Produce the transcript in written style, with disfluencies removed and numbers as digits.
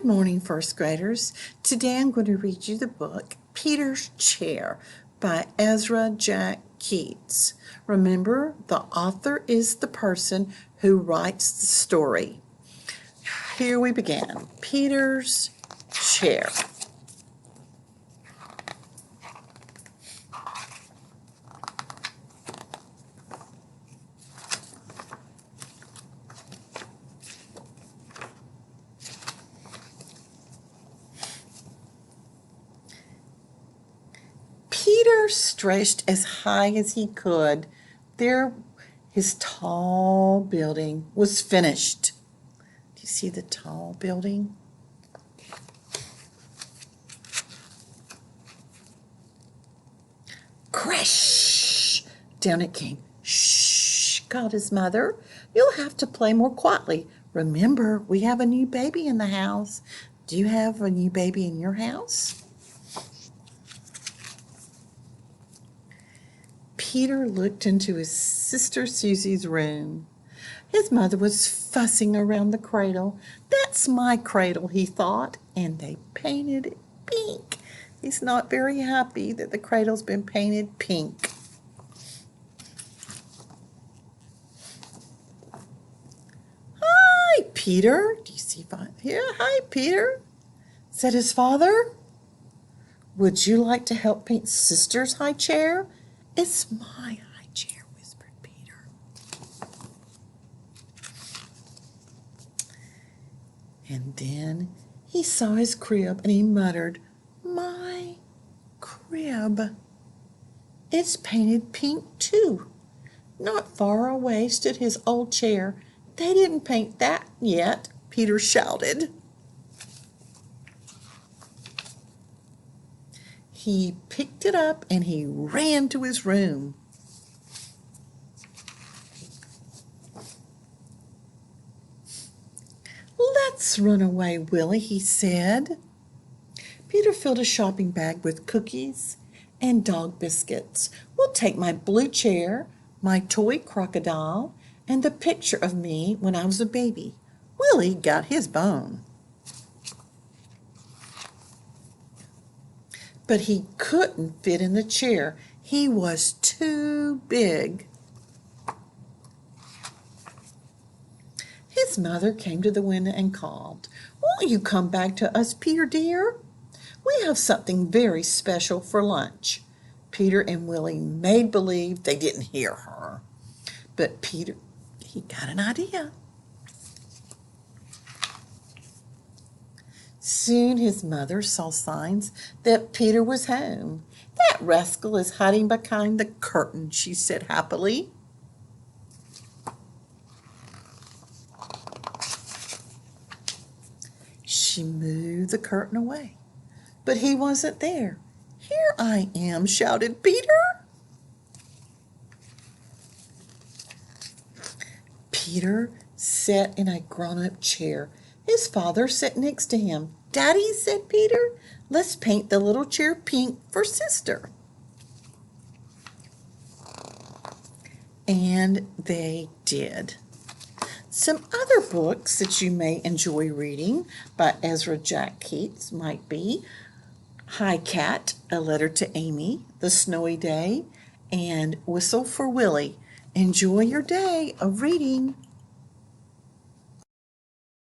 Good morning, first graders. Today I'm going to read you the book Peter's Chair by Ezra Jack Keats. Remember, the author is the person who writes the story. Here we begin. Peter's Chair. Peter stretched as high as he could. There, his tall building was finished. Do you see the tall building? Crash! Down it came. Shh, called his mother. You'll have to play more quietly. Remember, we have a new baby in the house. Do you have a new baby in your house? Peter looked into his sister Susie's room. His mother was fussing around the cradle. That's my cradle, he thought, and they painted it pink. He's not very happy that the cradle's been painted pink. Hi, Peter. Do you see here? Hi, Peter, said his father. Would you like to help paint Sister's high chair? It's my high chair, whispered Peter. And then he saw his crib and he muttered, My crib. It's painted pink too. Not far away stood his old chair. They didn't paint that yet, Peter shouted. He picked it up and he ran to his room. Let's run away, Willie, he said. Peter filled a shopping bag with cookies and dog biscuits. We'll take my blue chair, my toy crocodile, and the picture of me when I was a baby. Willie got his bone. But he couldn't fit in the chair. He was too big. His mother came to the window and called, Won't you come back to us, Peter dear? We have something very special for lunch. Peter and Willie made believe they didn't hear her. But Peter, he got an idea. Soon his mother saw signs that Peter was home. That rascal is hiding behind the curtain, she said happily. She moved the curtain away, but he wasn't there. Here I am, shouted Peter. Peter sat in a grown-up chair. His father sat next to him. Daddy, said Peter, let's paint the little chair pink for Sister. And they did. Some other books that you may enjoy reading by Ezra Jack Keats might be Hi Cat, A Letter to Amy, The Snowy Day, and Whistle for Willie. Enjoy your day of reading.